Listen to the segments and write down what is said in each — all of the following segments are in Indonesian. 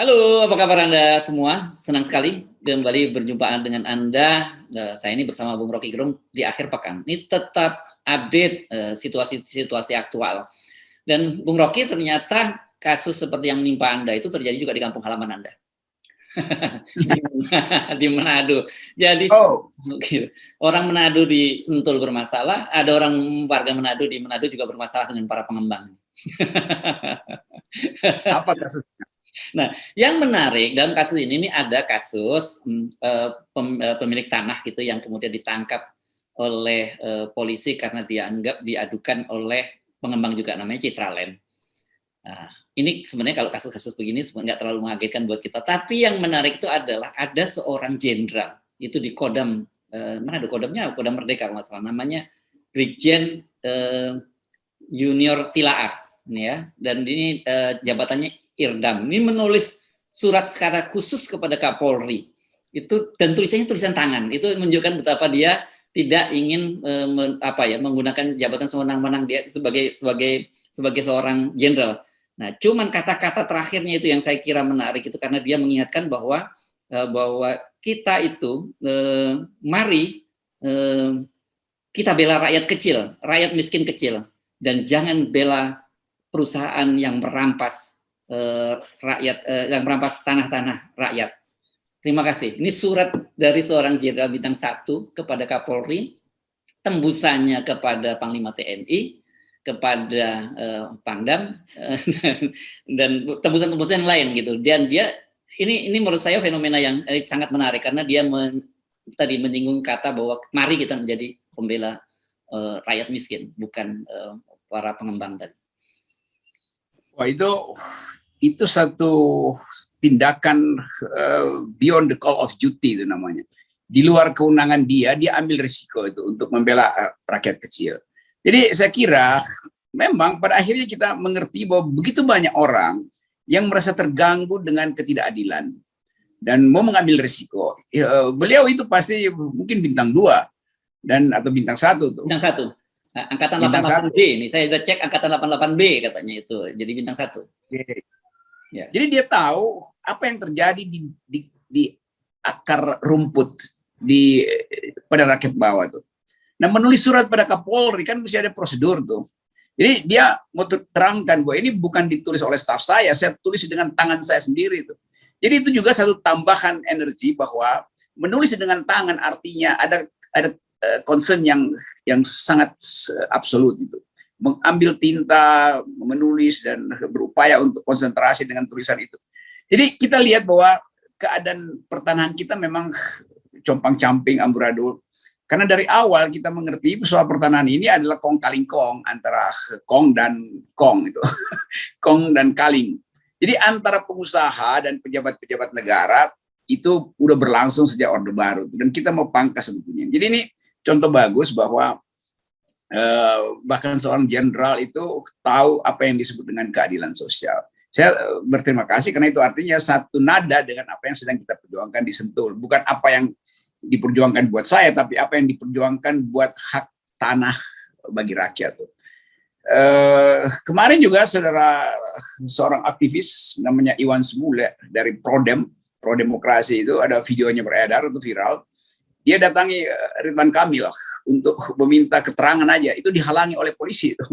Halo, apa kabar Anda semua? Senang sekali kembali berjumpa dengan Anda. Saya ini bersama Bung Rocky Gerung di akhir pekan. Ini tetap update situasi aktual. Dan Bung Rocky, ternyata kasus seperti yang menimpa Anda itu terjadi juga di kampung halaman Anda. di Manado. Jadi orang Manado di Sentul bermasalah, ada orang warga Manado di Manado juga bermasalah dengan para pengembang. Apa kasusnya? Nah, yang menarik dalam kasus ini ada kasus pemilik tanah gitu yang kemudian ditangkap oleh polisi karena dianggap diadukan oleh pengembang juga namanya Citraland. Nah, ini sebenarnya kalau kasus-kasus begini sebenarnya nggak terlalu mengagetkan buat kita. Tapi yang menarik itu adalah ada seorang jenderal itu di Kodam mana ada Kodamnya? Kodam Merdeka kalau nggak salah, namanya Brigjen Junior Tilaar, ya. Dan ini jabatannya Irdam. Ini menulis surat secara khusus kepada Kapolri. Itu dan tulisannya tulisan tangan. Itu menunjukkan betapa dia tidak ingin menggunakan jabatan sewenang-wenang dia sebagai seorang jenderal. Nah, cuman kata-kata terakhirnya itu yang saya kira menarik itu karena dia mengingatkan bahwa kita itu mari kita bela rakyat kecil, rakyat miskin kecil, dan jangan bela perusahaan yang merampas yang merampas tanah-tanah rakyat. Terima kasih. Ini surat dari seorang jenderal bintang 1 kepada Kapolri, tembusannya kepada Panglima TNI, kepada Pangdam, dan tembusan-tembusan lain gitu. Dan dia ini menurut saya fenomena yang sangat menarik karena dia tadi menyinggung kata bahwa mari kita menjadi pembela rakyat miskin, bukan para pengembang tadi. Wah, itu satu tindakan beyond the call of duty itu namanya. Di luar kewenangan dia ambil risiko itu untuk membela rakyat kecil. Jadi saya kira memang pada akhirnya kita mengerti bahwa begitu banyak orang yang merasa terganggu dengan ketidakadilan dan mau mengambil risiko. Beliau itu pasti mungkin bintang 2 atau bintang 1 tuh. Bintang 1. Nah, angkatan 88B ini saya udah cek angkatan 88B katanya itu. Jadi bintang 1. Ya. Jadi dia tahu apa yang terjadi di akar rumput pada rakyat bawah tuh. Nah, menulis surat pada Kapolri kan mesti ada prosedur tuh. Jadi dia mau terangkan bahwa ini bukan ditulis oleh staf saya tulis dengan tangan saya sendiri tuh. Jadi itu juga satu tambahan energi bahwa menulis dengan tangan artinya ada concern yang sangat absolut itu. Mengambil tinta, menulis dan berupaya untuk konsentrasi dengan tulisan itu. Jadi kita lihat bahwa keadaan pertanahan kita memang compang-camping amburadul. Karena dari awal kita mengerti soal pertanahan ini adalah kong kaling kong antara kong dan kong itu. Kong dan kaling. Jadi antara pengusaha dan pejabat-pejabat negara itu udah berlangsung sejak Orde Baru dan kita mau pangkas sebetulnya. Jadi ini contoh bagus bahwa bahkan seorang jenderal itu tahu apa yang disebut dengan keadilan sosial. Saya berterima kasih karena itu artinya satu nada dengan apa yang sedang kita perjuangkan di Sentul. Bukan apa yang diperjuangkan buat saya, tapi apa yang diperjuangkan buat hak tanah bagi rakyat. Kemarin juga seorang aktivis namanya Iwan Semule dari Prodemokrasi itu ada videonya beredar itu viral. Dia datangi Ridwan Kamil untuk meminta keterangan aja, itu dihalangi oleh polisi itu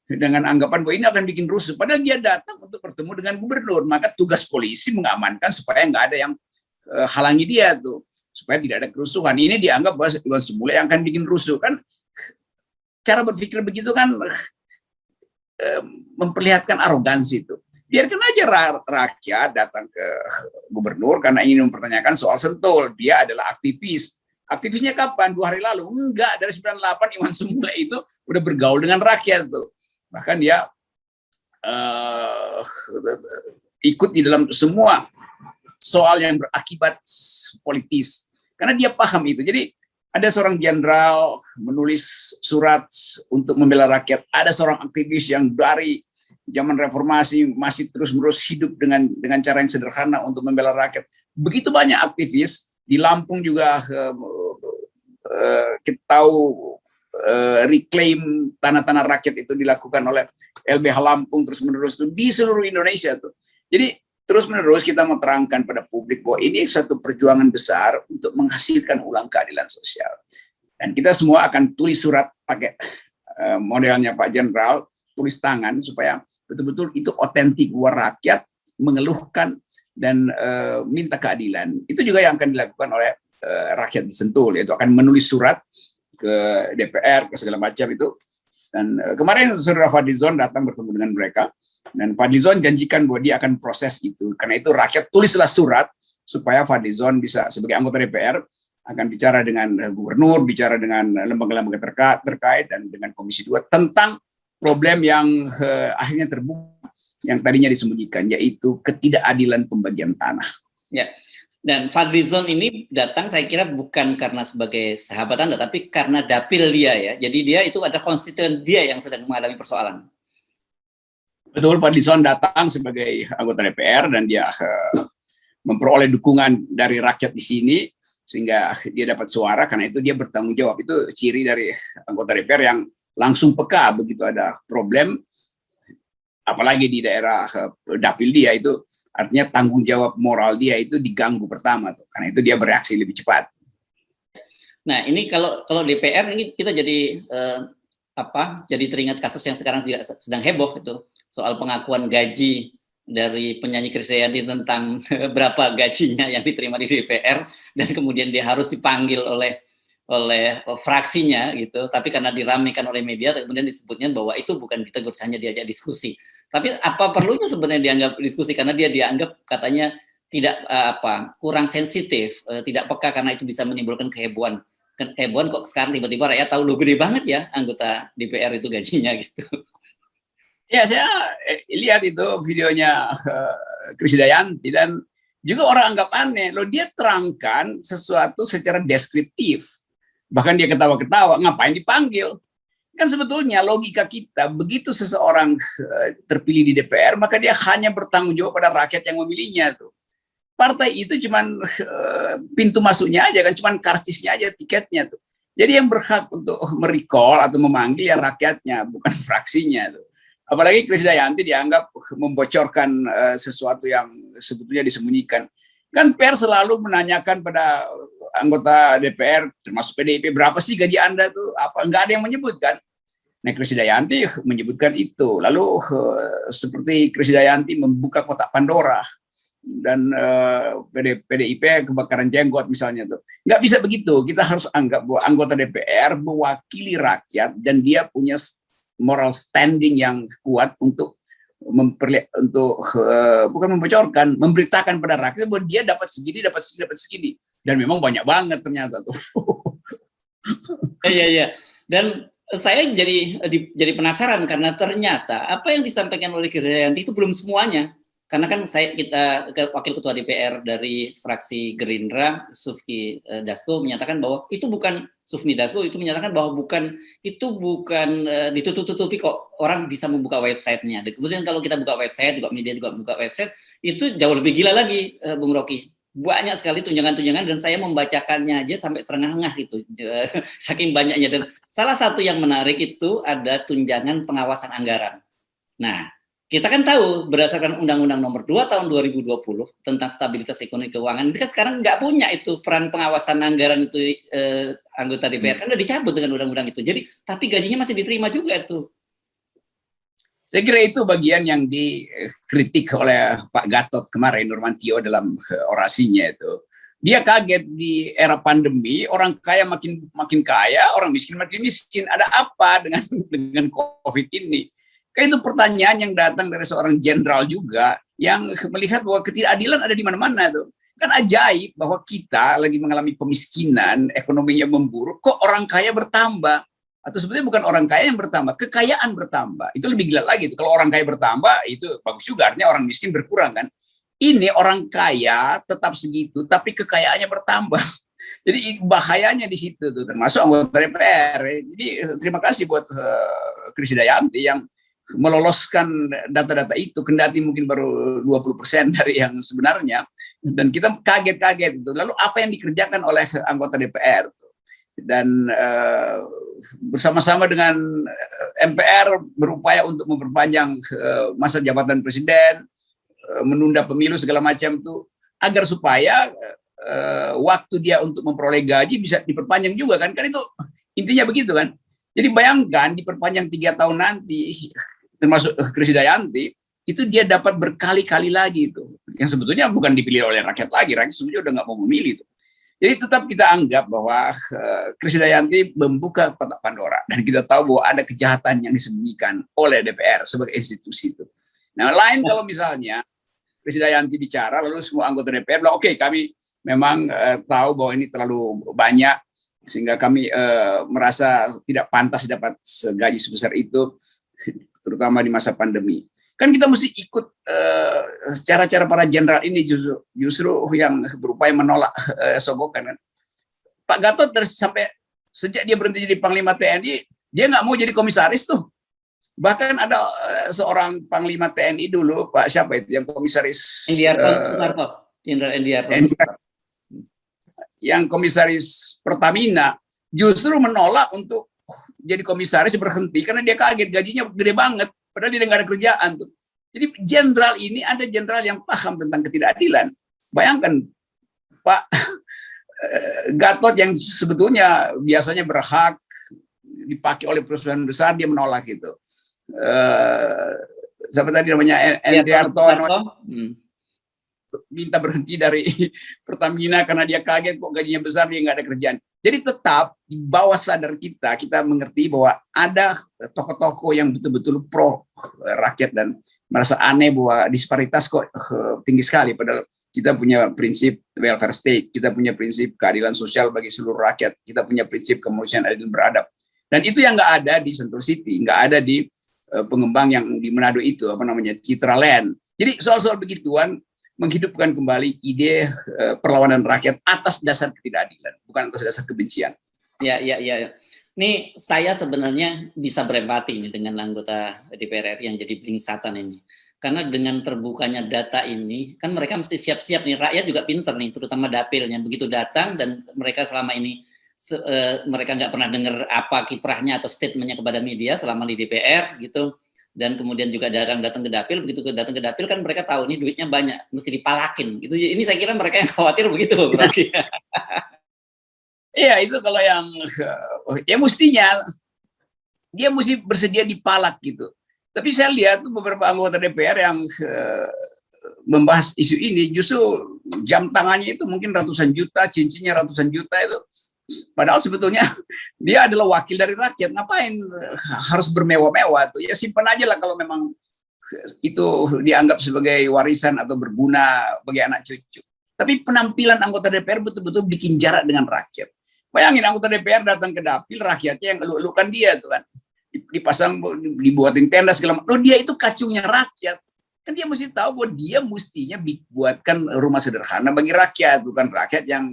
dengan anggapan bahwa ini akan bikin rusuh. Padahal dia datang untuk bertemu dengan gubernur, maka tugas polisi mengamankan supaya nggak ada yang halangi dia tuh, supaya tidak ada kerusuhan. Ini dianggap bahwa Iwan Semule yang akan bikin rusuh kan? Cara berpikir begitu kan memperlihatkan arogansi itu. Biarkan aja rakyat datang ke gubernur karena ingin mempertanyakan soal Sentul. Dia adalah aktivis. Aktivisnya kapan? 2 hari lalu? Enggak, dari 98 Iwan Semule itu udah bergaul dengan rakyat tuh. Bahkan dia ikut di dalam semua soal yang berakibat politis. Karena dia paham itu. Jadi ada seorang jenderal menulis surat untuk membela rakyat. Ada seorang aktivis yang dari zaman reformasi masih terus-menerus hidup dengan cara yang sederhana untuk membela rakyat. Begitu banyak aktivis. Di Lampung juga kita tahu reclaim tanah-tanah rakyat itu dilakukan oleh LBH Lampung terus-menerus itu di seluruh Indonesia tuh. Jadi terus-menerus kita mau terangkan pada publik bahwa ini satu perjuangan besar untuk menghasilkan ulang keadilan sosial. Dan kita semua akan tulis surat pakai modelnya Pak Jenderal, tulis tangan supaya betul-betul itu otentik buat rakyat, mengeluhkan dan minta keadilan. Itu juga yang akan dilakukan oleh rakyat di Sentul, yaitu akan menulis surat ke DPR, ke segala macam itu. Dan kemarin Saudara Fadlizon datang bertemu dengan mereka, dan Fadlizon janjikan bahwa dia akan proses itu. Karena itu rakyat tulislah surat supaya Fadlizon bisa sebagai anggota DPR akan bicara dengan gubernur, bicara dengan lembaga-lembaga terkait dan dengan Komisi 2 tentang problem yang akhirnya terbuka, yang tadinya disembunyikan, yaitu ketidakadilan pembagian tanah. Ya. Dan Fadlizon ini datang saya kira bukan karena sebagai sahabat Anda, tapi karena dapil dia ya. Jadi dia itu ada konstituen dia yang sedang mengalami persoalan. Betul, Fadlizon datang sebagai anggota DPR dan dia memperoleh dukungan dari rakyat di sini sehingga dia dapat suara. Karena itu dia bertanggung jawab. Itu ciri dari anggota DPR yang langsung peka begitu ada problem, apalagi di daerah dapil dia itu. Artinya tanggung jawab moral dia itu diganggu pertama tuh. Karena itu dia bereaksi lebih cepat. Nah, ini kalau DPR ini kita jadi jadi teringat kasus yang sekarang juga sedang heboh itu soal pengakuan gaji dari penyanyi Krisdayanti tentang berapa gajinya yang diterima di DPR dan kemudian dia harus dipanggil oleh fraksinya gitu. Tapi karena diramaikan oleh media kemudian disebutnya bahwa itu bukan ditegur, hanya diajak diskusi. Tapi apa perlunya sebenarnya dianggap diskusi, karena dia dianggap katanya tidak kurang sensitif, tidak peka karena itu bisa menimbulkan kehebohan. Kehebohan kok sekarang tiba-tiba rakyat tahu lo gede banget ya anggota DPR itu gajinya gitu. Ya, saya lihat itu videonya Krisdayanti dan juga orang anggap aneh. Loh, dia terangkan sesuatu secara deskriptif. Bahkan dia ketawa-ketawa, ngapain dipanggil? Kan sebetulnya logika kita, begitu seseorang terpilih di DPR, maka dia hanya bertanggung jawab pada rakyat yang memilihnya tuh. Partai itu cuman pintu masuknya aja kan, cuman karcisnya aja, tiketnya tuh. Jadi yang berhak untuk merecall atau memanggil ya rakyatnya, bukan fraksinya tuh. Apalagi Krisdayanti dianggap membocorkan sesuatu yang sebetulnya disembunyikan. Kan pers selalu menanyakan pada anggota DPR, termasuk PDIP, berapa sih gaji Anda tuh? Apa nggak ada yang menyebutkan? Nah, Krisdayanti menyebutkan itu. Lalu seperti Krisdayanti membuka kotak Pandora dan PDIP kebakaran jenggot misalnya tuh. Nggak bisa begitu. Kita harus anggap bahwa anggota DPR mewakili rakyat dan dia punya moral standing yang kuat untuk bukan membocorkan, memberitakan pada rakyat bahwa dia dapat segini, dapat segini. Dan memang banyak banget ternyata tuh. Iya. Dan saya jadi penasaran karena ternyata apa yang disampaikan oleh Krisdayanti itu belum semuanya. Karena kan kita wakil ketua DPR dari fraksi Gerindra, Sufmi Dasko menyatakan bahwa itu bukan Sufmi Dasko itu menyatakan bahwa bukan ditutup-tutupi kok, orang bisa membuka websitenya. Kemudian kalau kita buka website, juga media juga buka website, itu jauh lebih gila lagi, Bung Rocky. Banyak sekali tunjangan-tunjangan dan saya membacakannya aja sampai terengah-engah gitu, saking banyaknya. Dan salah satu yang menarik itu ada tunjangan pengawasan anggaran. Nah, kita kan tahu berdasarkan Undang-Undang Nomor 2 Tahun 2020 tentang stabilitas ekonomi keuangan, itu kan sekarang nggak punya itu peran pengawasan anggaran itu anggota DPR, kan udah dicabut dengan undang-undang itu. Jadi, tapi gajinya masih diterima juga itu. Saya kira itu bagian yang dikritik oleh Pak Gatot kemarin, Nurmantio dalam orasinya itu. Dia kaget di era pandemi, orang kaya makin kaya, orang miskin makin miskin. Ada apa dengan COVID ini? Kayak itu pertanyaan yang datang dari seorang jenderal juga yang melihat bahwa ketidakadilan ada di mana-mana tuh. Kan ajaib bahwa kita lagi mengalami pemiskinan, ekonominya memburuk, kok orang kaya bertambah? Atau sebenarnya bukan orang kaya yang bertambah, kekayaan bertambah. Itu lebih gila lagi tuh. Kalau orang kaya bertambah itu bagus juga, artinya orang miskin berkurang kan. Ini orang kaya tetap segitu, tapi kekayaannya bertambah. Jadi bahayanya di situ tuh, termasuk anggota DPR. Jadi terima kasih buat Krisdayanti yang meloloskan data-data itu, kendati mungkin baru 20% dari yang sebenarnya, dan kita kaget-kaget. Lalu apa yang dikerjakan oleh anggota DPR? Dan bersama-sama dengan MPR berupaya untuk memperpanjang masa jabatan presiden, menunda pemilu segala macam tuh agar supaya waktu dia untuk memperoleh gaji bisa diperpanjang juga kan itu intinya begitu kan. Jadi bayangkan diperpanjang 3 tahun nanti, termasuk Krisdayanti, itu dia dapat berkali-kali lagi itu, yang sebetulnya bukan dipilih oleh rakyat lagi, rakyat sebetulnya udah nggak mau memilih itu. Jadi tetap kita anggap bahwa Krisdayanti membuka kotak Pandora, dan kita tahu bahwa ada kejahatan yang disembunyikan oleh DPR sebagai institusi itu. Nah, lain kalau misalnya Krisdayanti bicara, lalu semua anggota DPR bilang, oke, kami memang tahu bahwa ini terlalu banyak, sehingga kami merasa tidak pantas dapat gaji sebesar itu, terutama di masa pandemi. Kan kita mesti ikut cara-cara para jenderal ini justru yang berupaya menolak sogokan kan. Pak Gatot sampai sejak dia berhenti jadi Panglima TNI, dia nggak mau jadi komisaris tuh. Bahkan ada seorang Panglima TNI dulu, Pak siapa itu yang komisaris? Jenderal Endiarto. Yang komisaris Pertamina justru menolak untuk jadi komisaris, berhenti karena dia kaget gajinya gede banget, padahal dia nggak ada kerjaan tuh. Jadi jenderal ini ada jenderal yang paham tentang ketidakadilan. Bayangkan Pak Gatot yang sebetulnya biasanya berhak dipakai oleh perusahaan besar, dia menolak itu. Siapa tadi namanya? Endiarto. Minta berhenti dari Pertamina karena dia kaget kok gajinya besar, dia nggak ada kerjaan. Jadi tetap di bawah sadar kita mengerti bahwa ada tokoh-tokoh yang betul-betul pro rakyat dan merasa aneh bahwa disparitas kok tinggi sekali. Padahal kita punya prinsip welfare state, kita punya prinsip keadilan sosial bagi seluruh rakyat, kita punya prinsip kemanusiaan adil dan beradab. Dan itu yang nggak ada di Sentul City, nggak ada di pengembang yang di Manado itu, Citra Land. Jadi soal-soal begituan menghidupkan kembali ide perlawanan rakyat atas dasar ketidakadilan, bukan atas dasar kebencian. Ya. Ini saya sebenarnya bisa berempati nih dengan anggota DPR RI yang jadi blingsatan ini. Karena dengan terbukanya data ini, kan mereka mesti siap-siap nih, rakyat juga pinter nih, terutama dapilnya. Begitu datang dan mereka selama ini, mereka nggak pernah dengar apa kiprahnya atau statementnya kepada media selama di DPR gitu. Dan kemudian juga datang ke dapil, begitu datang ke dapil kan mereka tahu nih duitnya banyak, mesti dipalakin gitu. Ini saya kira mereka yang khawatir begitu berarti. Iya, itu kalau yang ya mestinya dia mesti bersedia dipalak gitu. Tapi saya lihat beberapa anggota DPR yang membahas isu ini justru jam tangannya itu mungkin ratusan juta, cincinnya ratusan juta itu. Padahal sebetulnya dia adalah wakil dari rakyat, ngapain harus bermewah-mewah tuh? Ya simpan aja lah kalau memang itu dianggap sebagai warisan atau berguna bagi anak cucu. Tapi penampilan anggota DPR betul-betul bikin jarak dengan rakyat. Bayangin anggota DPR datang ke dapil, rakyatnya yang eluk-elukan dia tuh kan, dipasang, dibuatin tenda segala macam. Loh, dia itu kacungnya rakyat. Kan dia mesti tahu bahwa dia mestinya buatkan rumah sederhana bagi rakyat, bukan rakyat yang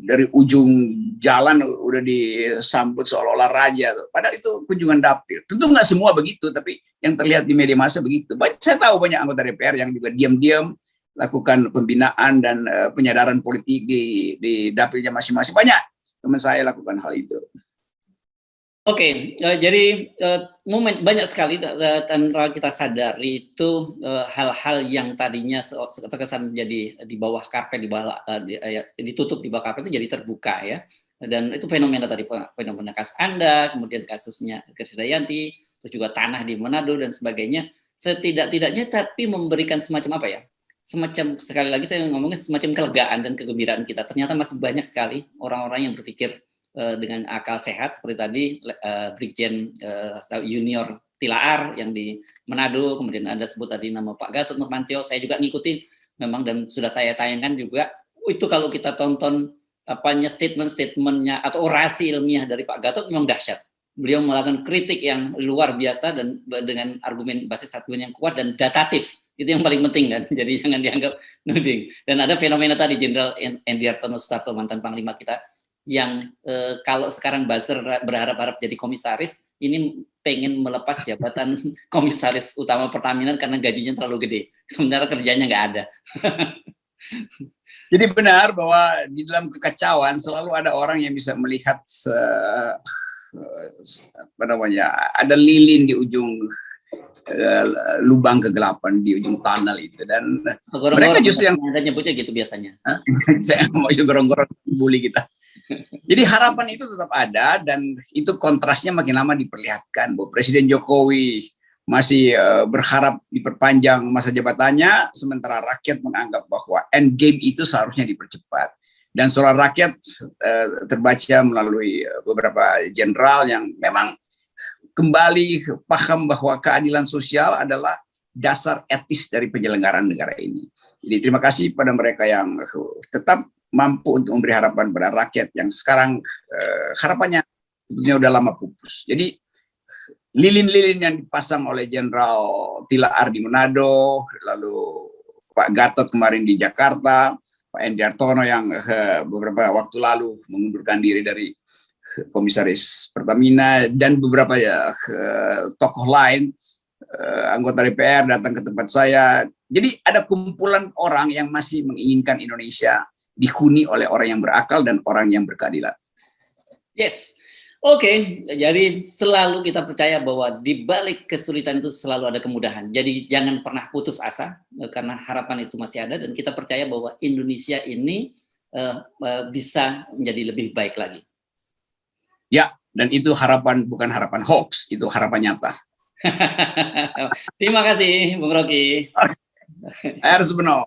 dari ujung jalan udah disambut seolah-olah raja. Padahal itu kunjungan dapil. Tentu nggak semua begitu, tapi yang terlihat di media massa begitu. Saya tahu banyak anggota DPR yang juga diam-diam lakukan pembinaan dan penyadaran politik di dapilnya masing-masing. Banyak teman saya lakukan hal itu. Oke, jadi momen banyak sekali tanpa kita sadari itu hal-hal yang tadinya terkesan menjadi di bawah karpet, ditutup di bawah karpet itu jadi terbuka ya. Dan itu fenomena tadi, fenomena kasus Anda, kemudian kasusnya Krisdayanti, terus juga tanah di Manado dan sebagainya. Setidak-tidaknya tapi memberikan semacam apa ya? Semacam, sekali lagi saya ngomongnya semacam kelegaan dan kegembiraan kita. Ternyata masih banyak sekali orang-orang yang berpikir dengan akal sehat seperti tadi Brigjen Junior Tilaar yang di Manado, kemudian Anda sebut tadi nama Pak Gatot Nurmantio, saya juga ngikutin memang dan sudah saya tayangkan juga. Itu kalau kita tonton statement-statementnya atau orasi ilmiah dari Pak Gatot memang dahsyat. Beliau melakukan kritik yang luar biasa dan dengan argumen basis argumen yang kuat dan datatif. Itu yang paling penting kan. Jadi jangan dianggap nuding. Dan ada fenomena tadi Jenderal Endiarto Sutarto, mantan Panglima kita, yang kalau sekarang buzzer berharap-harap jadi komisaris, ini pengen melepas jabatan komisaris utama Pertamina karena gajinya terlalu gede. Sementara kerjanya nggak ada. Jadi benar bahwa di dalam kekacauan selalu ada orang yang bisa melihat ada lilin di ujung lubang kegelapan di ujung tunnel itu. Dan mereka justru yang nyebutnya gitu biasanya. Saya mau gorong-gorong bully kita. Jadi harapan itu tetap ada, dan itu kontrasnya makin lama diperlihatkan bahwa Presiden Jokowi masih berharap diperpanjang masa jabatannya, sementara rakyat menganggap bahwa end game itu seharusnya dipercepat. Dan suara rakyat terbaca melalui beberapa jenderal yang memang kembali paham bahwa keadilan sosial adalah dasar etis dari penyelenggaraan negara ini. Jadi terima kasih pada mereka yang tetap mampu untuk memberi harapan pada rakyat yang sekarang harapannya sebetulnya udah lama pupus. Jadi lilin-lilin yang dipasang oleh Jenderal Tilaar di Manado, lalu Pak Gatot kemarin di Jakarta, Pak Endi Hartono yang beberapa waktu lalu mengundurkan diri dari Komisaris Pertamina, dan beberapa tokoh lain, anggota DPR datang ke tempat saya. Jadi ada kumpulan orang yang masih menginginkan Indonesia dihuni oleh orang yang berakal dan orang yang berkeadilan. Yes, oke. Jadi selalu kita percaya bahwa di balik kesulitan itu selalu ada kemudahan. Jadi jangan pernah putus asa, karena harapan itu masih ada, dan kita percaya bahwa Indonesia ini bisa menjadi lebih baik lagi. Ya, dan itu harapan, bukan harapan hoax, itu harapan nyata. Terima kasih, Bung Rocky. Harus benar.